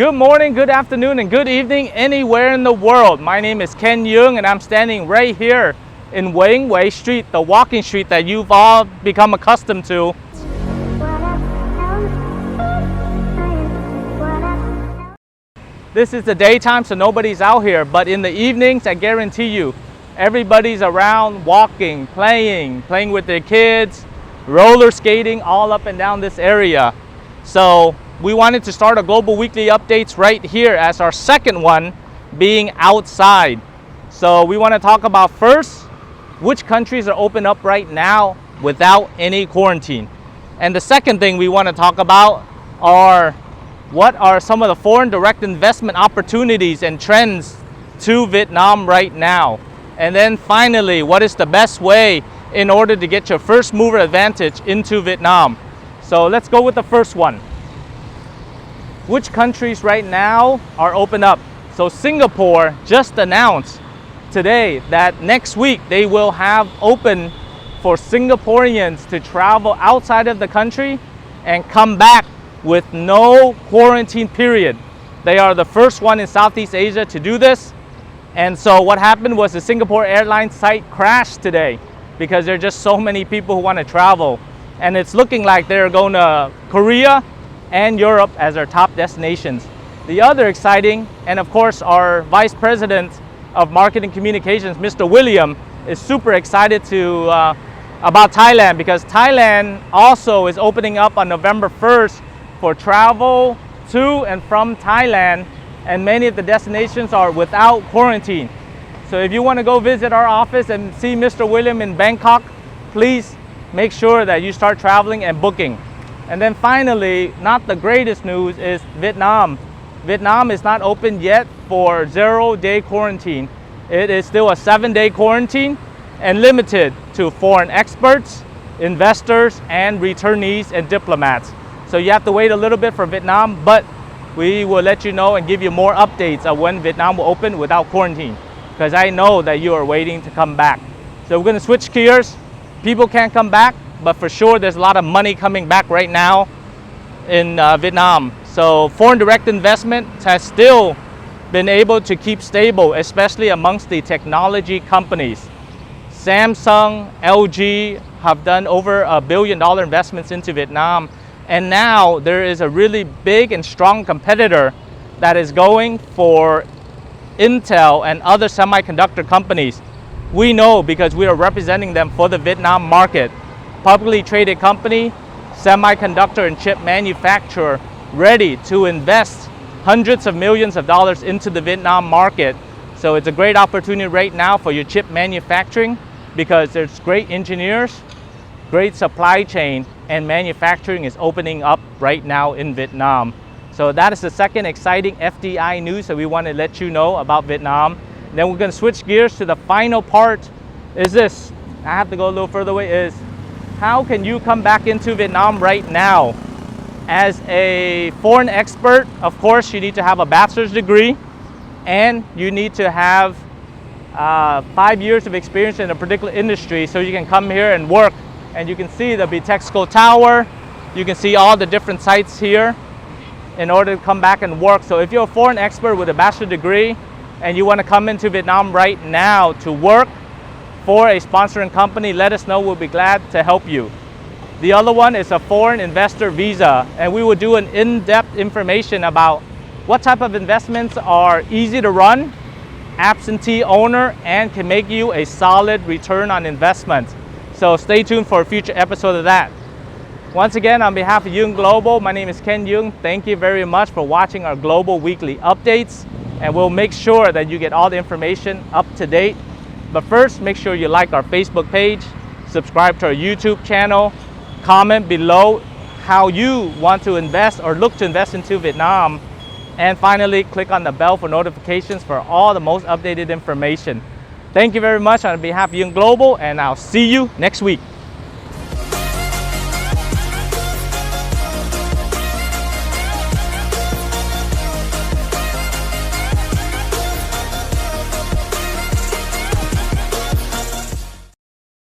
Good morning, good afternoon, and good evening anywhere in the world. My name is Ken Duong, and I'm standing right here in Wei Street, the walking street that you've all become accustomed to. This is the daytime, so nobody's out here, but in the evenings, I guarantee you, everybody's around walking, playing with their kids, roller skating all up and down this area. So we wanted to start a global weekly updates right here as our second one being outside. So we want to talk about first, which countries are open up right now without any quarantine. And the second thing we want to talk about are what are some of the foreign direct investment opportunities and trends to Vietnam right now. And then finally, what is the best way in order to get your first mover advantage into Vietnam. So let's go with the first one. Which countries right now are open up? So Singapore just announced today that next week they will have open for Singaporeans to travel outside of the country and come back with no quarantine period. They are the first one in Southeast Asia to do this. And so what happened was the Singapore Airlines site crashed today because there are just so many people who want to travel. And it's looking like they're going to Korea and Europe as our top destinations. The other exciting, and of course our Vice President of Marketing Communications, Mr. William, is super excited about Thailand, because Thailand also is opening up on November 1st for travel to and from Thailand, and many of the destinations are without quarantine. So if you want to go visit our office and see Mr. William in Bangkok, please make sure that you start traveling and booking. And then finally, not the greatest news, is Vietnam. Vietnam is not open yet for 0-day quarantine. It is still a 7-day quarantine and limited to foreign experts, investors, and returnees and diplomats. So you have to wait a little bit for Vietnam, but we will let you know and give you more updates of when Vietnam will open without quarantine, because I know that you are waiting to come back. So we're going to switch gears. People can't come back, but for sure there's a lot of money coming back right now in Vietnam. So foreign direct investment has still been able to keep stable, especially amongst the technology companies. Samsung, LG have done over $1 billion investments into Vietnam. And now there is a really big and strong competitor that is going for Intel and other semiconductor companies. We know because we are representing them for the Vietnam market. Publicly traded company, semiconductor and chip manufacturer, ready to invest hundreds of millions of dollars into the Vietnam market. So it's a great opportunity right now for your chip manufacturing, because there's great engineers, great supply chain, and manufacturing is opening up right now in Vietnam. So that is the second exciting FDI news that we want to let you know about Vietnam. Then we're going to switch gears to the final part. Is this, I have to go a little further away, is how can you come back into Vietnam right now? As a foreign expert, of course, you need to have a bachelor's degree, and you need to have 5 years of experience in a particular industry, so you can come here and work. And you can see the Bitexco Tower. You can see all the different sites here in order to come back and work. So if you're a foreign expert with a bachelor's degree and you want to come into Vietnam right now to work for a sponsoring company, let us know. We'll be glad to help you. The other one is a foreign investor visa, and we will do an in-depth information about what type of investments are easy to run, absentee owner, and can make you a solid return on investment. So stay tuned for a future episode of that. Once again, on behalf of Duong Global, my name is Ken Duong. Thank you very much for watching our global weekly updates, and we'll make sure that you get all the information up to date. But first, make sure you like our Facebook page, subscribe to our YouTube channel, comment below how you want to invest or look to invest into Vietnam, and finally, click on the bell for notifications for all the most updated information. Thank you very much on behalf of Duong Global, and I'll see you next week.